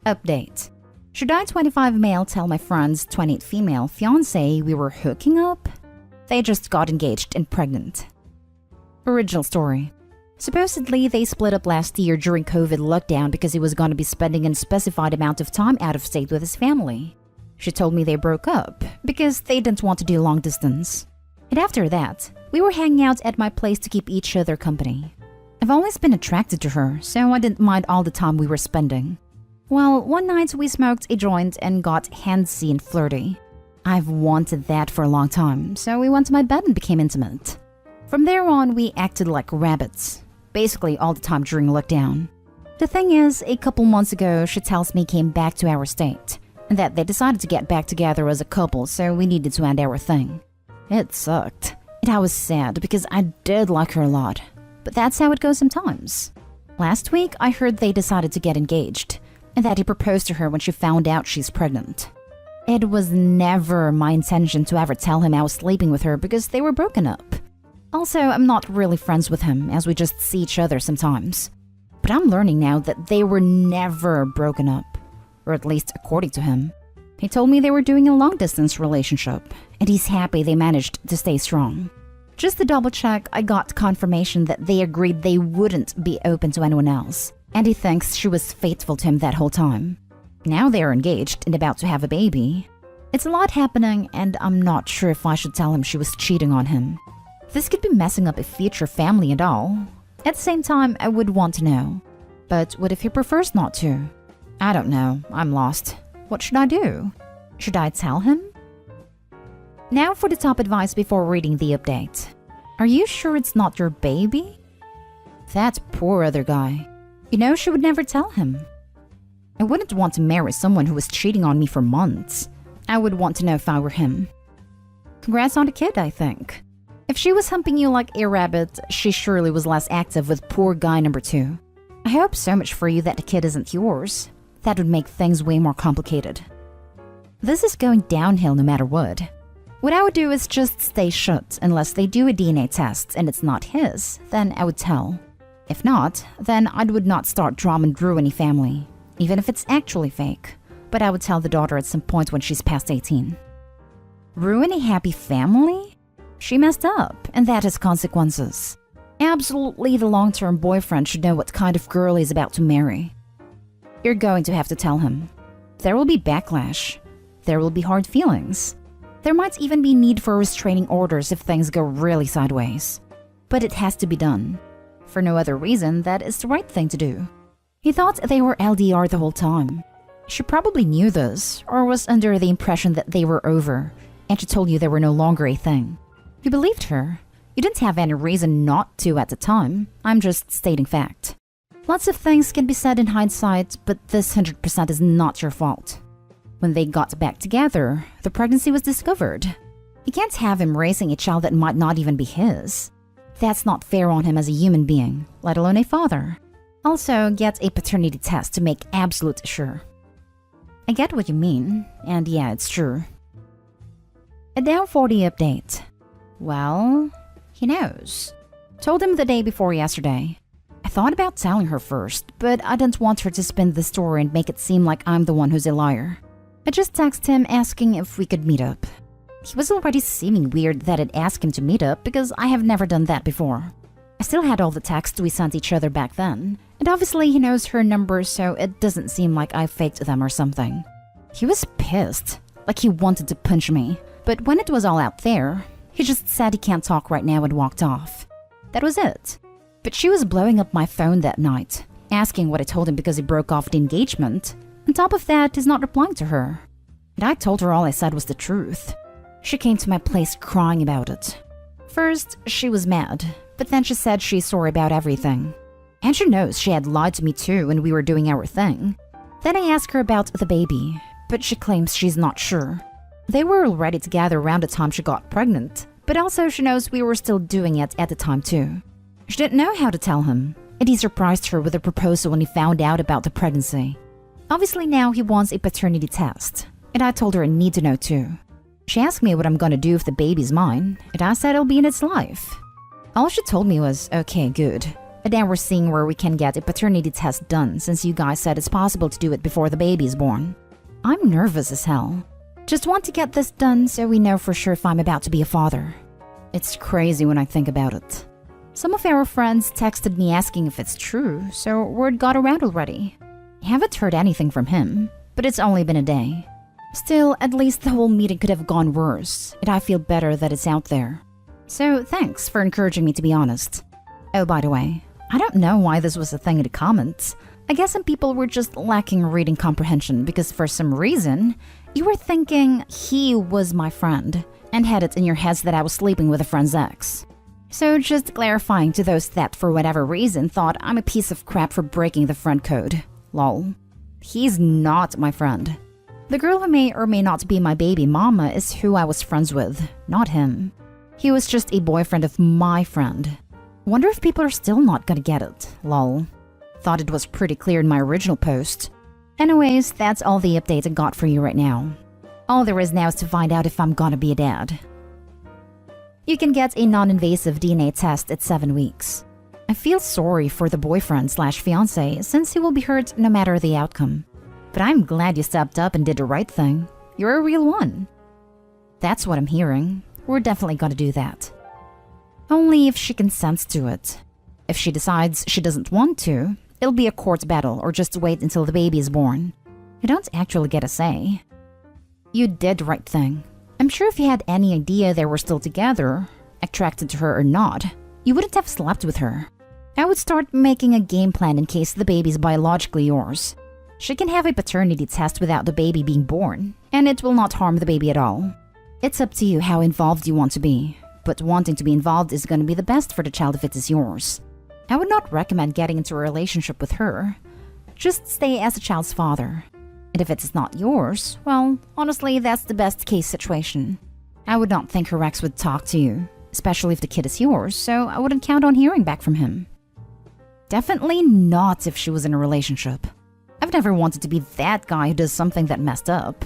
Update. Should I 25 male tell my friend's 28 female fiancé we were hooking up? They just got engaged and pregnant. Original story. Supposedly, they split up last year during COVID lockdown because he was going to be spending an unspecified amount of time out of state with his family. She told me they broke up because they didn't want to do long distance. And after that, we were hanging out at my place to keep each other company. I've always been attracted to her, so I didn't mind all the time we were spending. Well, one night we smoked a joint and got handsy and flirty. I've wanted that for a long time, so we went to my bed and became intimate. From there on, we acted like rabbits, basically all the time during lockdown. The thing is, a couple months ago, she tells me he came back to our state, and that they decided to get back together as a couple, so we needed to end our thing. It sucked, and I was sad because I did like her a lot, but that's how it goes sometimes. Last week, I heard they decided to get engaged, and that he proposed to her when she found out she's pregnant. It was never my intention to ever tell him I was sleeping with her because they were broken up. Also, I'm not really friends with him as we just see each other sometimes. But I'm learning now that they were never broken up, or at least according to him. He told me they were doing a long-distance relationship, and he's happy they managed to stay strong. Just to double-check, I got confirmation that they agreed they wouldn't be open to anyone else, and he thinks she was faithful to him that whole time. Now they are engaged and about to have a baby. It's a lot happening, and I'm not sure if I should tell him she was cheating on him. This could be messing up a future family and all. At the same time, I would want to know. But what if he prefers not to? I don't know. I'm lost. What should I do? Should I tell him? Now for the top advice before reading the update. Are you sure it's not your baby? That poor other guy. You know, she would never tell him. I wouldn't want to marry someone who was cheating on me for months. I would want to know if I were him. Congrats on the kid, I think. If she was humping you like a rabbit, she surely was less active with poor guy number 2. I hope so much for you that the kid isn't yours. That would make things way more complicated. This is going downhill no matter what. What I would do is just stay shut unless they do a DNA test and it's not his, then I would tell. If not, then I would not start drama and ruin any family, even if it's actually fake. But I would tell the daughter at some point when she's past 18. Ruin a happy family? She messed up, and that has consequences. Absolutely, the long-term boyfriend should know what kind of girl he's about to marry. You're going to have to tell him. There will be backlash. There will be hard feelings. There might even be need for restraining orders if things go really sideways. But it has to be done. For no other reason, that is the right thing to do. He thought they were LDR the whole time. She probably knew this, or was under the impression that they were over, and she told you they were no longer a thing. You believed her. You didn't have any reason not to at the time. I'm just stating fact. Lots of things can be said in hindsight, but this 100% is not your fault. When they got back together, the pregnancy was discovered. You can't have him raising a child that might not even be his. That's not fair on him as a human being, let alone a father. Also, get a paternity test to make absolute sure. I get what you mean, and yeah, it's true. A down 40 update. Well, he knows. Told him the day before yesterday. I thought about telling her first, but I didn't want her to spin the story and make it seem like I'm the one who's a liar. I just texted him asking if we could meet up. He was already seeming weird that I'd ask him to meet up because I have never done that before. I still had all the texts we sent each other back then, and obviously he knows her number, so it doesn't seem like I faked them or something. He was pissed, like he wanted to punch me, but when it was all out there, he just said he can't talk right now and walked off. That was it. But she was blowing up my phone that night, asking what I told him because he broke off the engagement. On top of that, he's not replying to her. And I told her all I said was the truth. She came to my place crying about it. First, she was mad, but then she said she's sorry about everything. And she knows she had lied to me too when we were doing our thing. Then I asked her about the baby, but she claims she's not sure. They were already together around the time she got pregnant, but also she knows we were still doing it at the time too. She didn't know how to tell him, and he surprised her with a proposal when he found out about the pregnancy. Obviously now he wants a paternity test, and I told her I need to know too. She asked me what I'm gonna do if the baby's mine, and I said it'll be in its life. All she told me was, okay, good. And now we're seeing where we can get a paternity test done since you guys said it's possible to do it before the baby is born. I'm nervous as hell. Just want to get this done so we know for sure if I'm about to be a father. It's crazy when I think about it. Some of our friends texted me asking if it's true, so word got around already. I haven't heard anything from him, but it's only been a day. Still, at least the whole meeting could have gone worse, and I feel better that it's out there. So thanks for encouraging me to be honest. Oh, by the way, I don't know why this was a thing in the comments. I guess some people were just lacking reading comprehension because for some reason, you were thinking he was my friend and had it in your heads that I was sleeping with a friend's ex. So just clarifying to those that for whatever reason thought I'm a piece of crap for breaking the friend code. Lol. He's not my friend. The girl who may or may not be my baby mama is who I was friends with, not him. He was just a boyfriend of my friend. Wonder if people are still not gonna get it, lol. Thought it was pretty clear in my original post. Anyways, that's all the updates I got for you right now. All there is now is to find out if I'm gonna be a dad. You can get a non-invasive DNA test at 7 weeks. I feel sorry for the boyfriend/fiancé since he will be hurt no matter the outcome. But I'm glad you stepped up and did the right thing. You're a real one. That's what I'm hearing. We're definitely gonna do that. Only if she consents to it. If she decides she doesn't want to, it'll be a court battle or just wait until the baby is born. You don't actually get a say. You did the right thing. I'm sure if you had any idea they were still together, attracted to her or not, you wouldn't have slept with her. I would start making a game plan in case the baby's biologically yours. She can have a paternity test without the baby being born, and it will not harm the baby at all. It's up to you how involved you want to be, but wanting to be involved is going to be the best for the child if it is yours. I would not recommend getting into a relationship with her. Just stay as the child's father. And if it's not yours, well, honestly, that's the best case situation. I would not think her ex would talk to you, especially if the kid is yours, so I wouldn't count on hearing back from him. Definitely not if she was in a relationship. I've never wanted to be that guy who does something that messed up.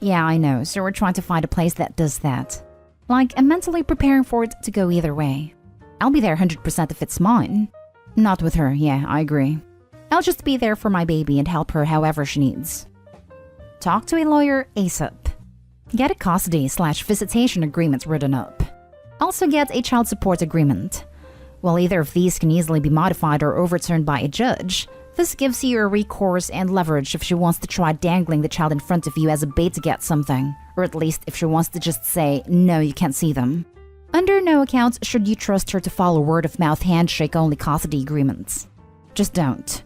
Yeah, I know, so we're trying to find a place that does that. Like, I'm mentally preparing for it to go either way. I'll be there 100% if it's mine. Not with her, yeah, I agree. I'll just be there for my baby and help her however she needs. Talk to a lawyer ASAP. Get a custody/visitation agreement written up. Also get a child support agreement. While either of these can easily be modified or overturned by a judge, this gives you a recourse and leverage if she wants to try dangling the child in front of you as a bait to get something, or at least if she wants to just say, no, you can't see them. Under no account should you trust her to follow word-of-mouth handshake-only custody agreements. Just don't.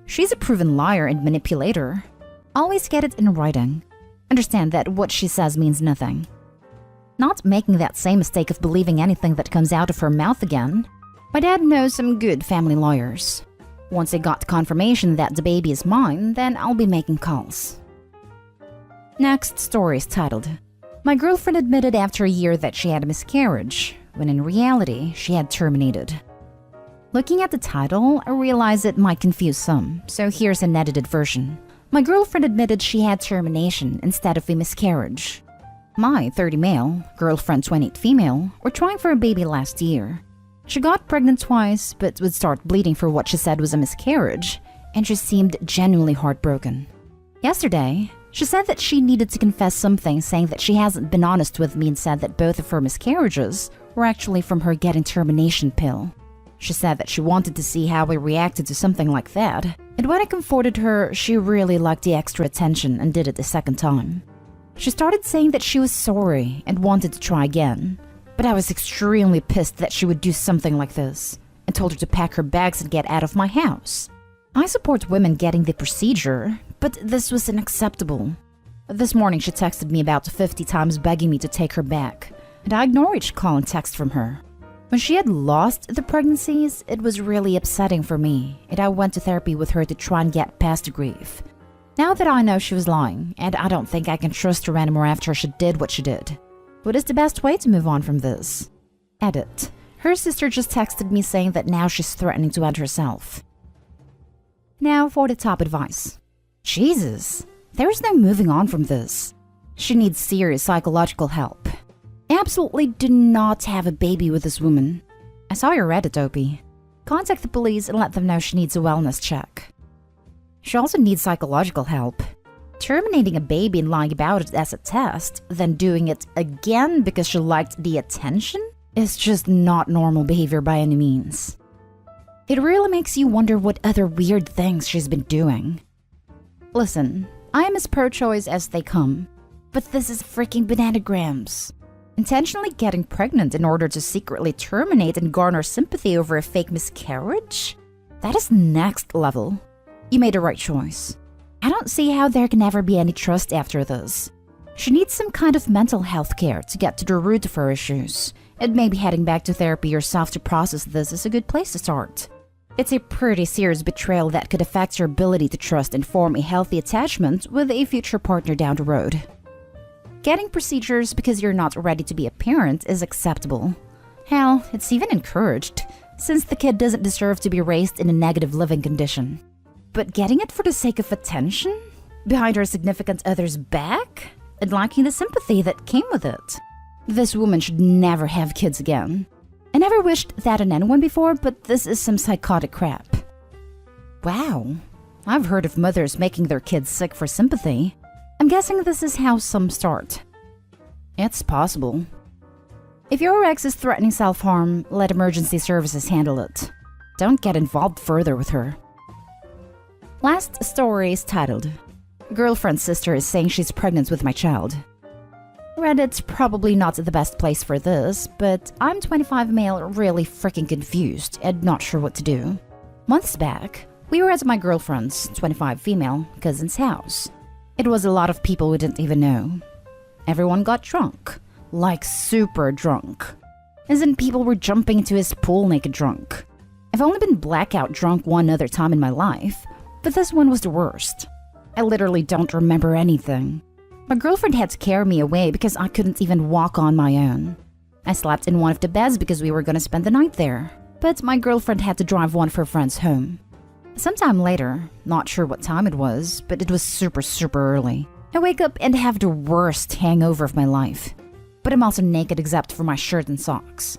She's a proven liar and manipulator. Always get it in writing. Understand that what she says means nothing. Not making that same mistake of believing anything that comes out of her mouth again. My dad knows some good family lawyers. Once I got confirmation that the baby is mine, then I'll be making calls. Next story is titled, My girlfriend admitted after a year that she had a miscarriage, when in reality, she had terminated. Looking at the title, I realize it might confuse some, so here's an edited version. My girlfriend admitted she had termination instead of a miscarriage. My 30 male, girlfriend 28 female, were trying for a baby last year. She got pregnant twice, but would start bleeding for what she said was a miscarriage, and she seemed genuinely heartbroken. Yesterday, she said that she needed to confess something, saying that she hasn't been honest with me and said that both of her miscarriages were actually from her getting termination pill. She said that she wanted to see how I reacted to something like that, and when I comforted her, she really liked the extra attention and did it a second time. She started saying that she was sorry and wanted to try again, but I was extremely pissed that she would do something like this, and told her to pack her bags and get out of my house. I support women getting the procedure, but this was unacceptable. This morning she texted me about 50 times begging me to take her back, and I ignored each call and text from her. When she had lost the pregnancies, it was really upsetting for me, and I went to therapy with her to try and get past the grief. Now that I know she was lying, and I don't think I can trust her anymore after she did what she did, what is the best way to move on from this? Edit. Her sister just texted me saying that now she's threatening to end herself. Now for the top advice. Jesus, there is no moving on from this. She needs serious psychological help. Absolutely do not have a baby with this woman. I saw your Reddit, Opie. Contact the police and let them know she needs a wellness check. She also needs psychological help. Terminating a baby and lying about it as a test, then doing it again because she liked the attention, is just not normal behavior by any means. It really makes you wonder what other weird things she's been doing. Listen, I am as pro-choice as they come, but this is freaking bananagrams. Intentionally getting pregnant in order to secretly terminate and garner sympathy over a fake miscarriage? That is next level. You made the right choice. I don't see how there can ever be any trust after this. She needs some kind of mental health care to get to the root of her issues, and maybe heading back to therapy yourself to process this is a good place to start. It's a pretty serious betrayal that could affect your ability to trust and form a healthy attachment with a future partner down the road. Getting procedures because you're not ready to be a parent is acceptable. Hell, it's even encouraged, since the kid doesn't deserve to be raised in a negative living condition. But getting it for the sake of attention? Behind her significant other's back? And lacking the sympathy that came with it? This woman should never have kids again. I never wished that on anyone before, but this is some psychotic crap. Wow, I've heard of mothers making their kids sick for sympathy. I'm guessing this is how some start. It's possible. If your ex is threatening self-harm, let emergency services handle it. Don't get involved further with her. Last story is titled, Girlfriend's sister is saying she's pregnant with my child. Reddit's probably not the best place for this, but I'm 25 male really freaking confused and not sure what to do. Months back, we were at my girlfriend's, 25 female, cousin's house. It was a lot of people we didn't even know. Everyone got drunk. Like super drunk. As in people were jumping into his pool naked drunk. I've only been blackout drunk one other time in my life, but this one was the worst. I literally don't remember anything. My girlfriend had to carry me away because I couldn't even walk on my own. I slept in one of the beds because we were going to spend the night there, but my girlfriend had to drive one of her friends home. Sometime later, not sure what time it was, but it was super early. I wake up and have the worst hangover of my life. But I'm also naked except for my shirt and socks.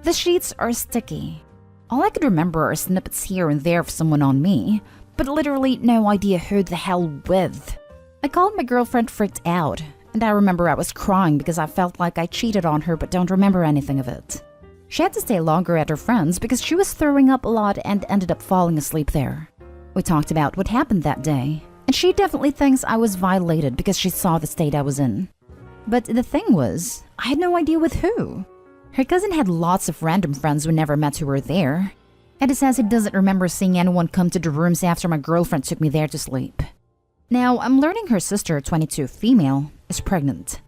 The sheets are sticky. All I could remember are snippets here and there of someone on me, but literally no idea who the hell with. I called my girlfriend freaked out, and I remember I was crying because I felt like I cheated on her but don't remember anything of it. She had to stay longer at her friend's because she was throwing up a lot and ended up falling asleep there. We talked about what happened that day, and she definitely thinks I was violated because she saw the state I was in. But the thing was, I had no idea with who. Her cousin had lots of random friends we never met who were there, and he says he doesn't remember seeing anyone come to the rooms after my girlfriend took me there to sleep. Now, I'm learning her sister, 22 female, is pregnant.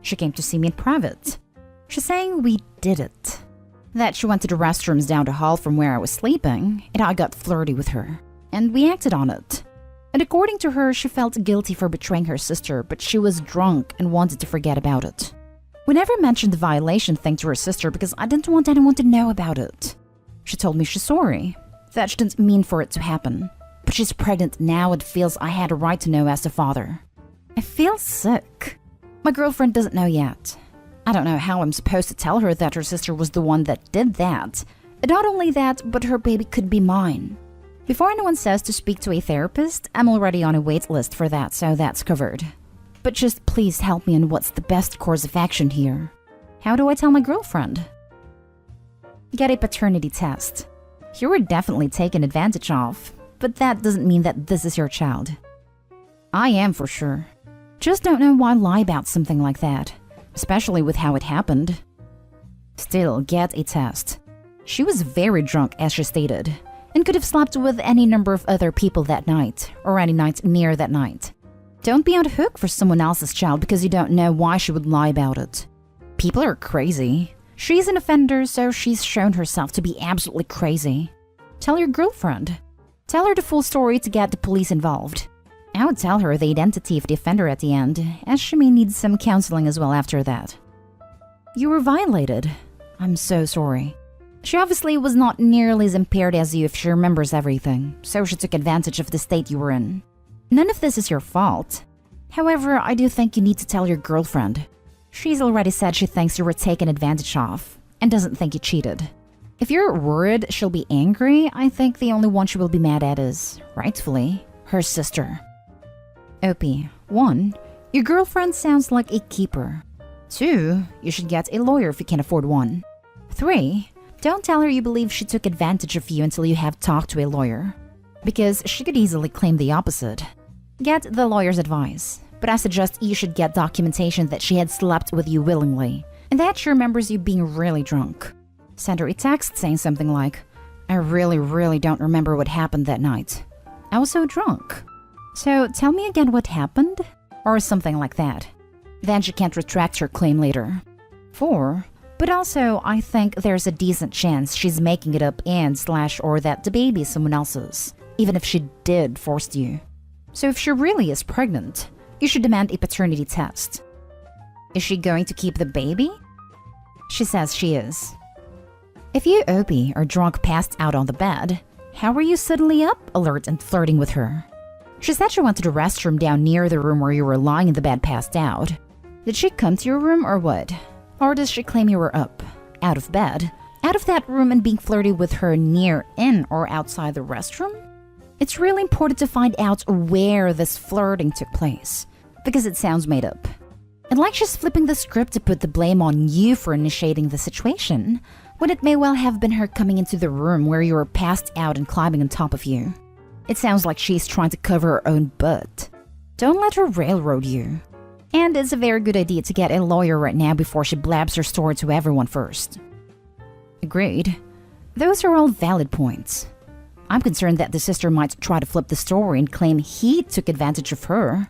She came to see me in private. She's saying we did it. That she went to the restrooms down the hall from where I was sleeping, and I got flirty with her. And we acted on it. And according to her, she felt guilty for betraying her sister, but she was drunk and wanted to forget about it. We never mentioned the violation thing to her sister because I didn't want anyone to know about it. She told me she's sorry, that she didn't mean for it to happen. But she's pregnant now and feels I had a right to know as a father. I feel sick. My girlfriend doesn't know yet. I don't know how I'm supposed to tell her that her sister was the one that did that. And not only that, but her baby could be mine. Before anyone says to speak to a therapist, I'm already on a wait list for that, so that's covered. But just please help me on what's the best course of action here. How do I tell my girlfriend? Get a paternity test. You were definitely taken advantage of. But that doesn't mean that this is your child. I am for sure. Just don't know why lie about something like that, especially with how it happened. Still, get a test. She was very drunk, as she stated, and could have slept with any number of other people that night, or any night near that night. Don't be on the hook for someone else's child because you don't know why she would lie about it. People are crazy. She's an offender, so she's shown herself to be absolutely crazy. Tell your girlfriend. Tell her the full story to get the police involved. I would tell her the identity of the offender at the end, as she may need some counseling as well after that. You were violated. I'm so sorry. She obviously was not nearly as impaired as you if she remembers everything, so she took advantage of the state you were in. None of this is your fault. However, I do think you need to tell your girlfriend. She's already said she thinks you were taken advantage of, and doesn't think you cheated. If you're worried she'll be angry, I think the only one she will be mad at is, rightfully, her sister. OP. 1. Your girlfriend sounds like a keeper. 2. You should get a lawyer if you can afford one. 3. Don't tell her you believe she took advantage of you until you have talked to a lawyer, because she could easily claim the opposite. Get the lawyer's advice, but I suggest you should get documentation that she had slept with you willingly, and that she remembers you being really drunk. Send her a text saying something like, I really don't remember what happened that night. I was so drunk. So tell me again what happened? Or something like that. Then she can't retract her claim later. 4. But also, I think there's a decent chance she's making it up or that the baby is someone else's, even if she did force you. So if she really is pregnant, you should demand a paternity test. Is she going to keep the baby? She says she is. If you, OP, are drunk passed out on the bed, how were you suddenly up, alert, and flirting with her? She said she went to the restroom down near the room where you were lying in the bed passed out. Did she come to your room or what? Or does she claim you were up, out of bed, out of that room and being flirty with her near, in, or outside the restroom? It's really important to find out where this flirting took place, because it sounds made up. And like she's flipping the script to put the blame on you for initiating the situation, when it may well have been her coming into the room where you were passed out and climbing on top of you. It sounds like she's trying to cover her own butt. Don't let her railroad you. And it's a very good idea to get a lawyer right now before she blabs her story to everyone first. Agreed. Those are all valid points. I'm concerned that the sister might try to flip the story and claim he took advantage of her,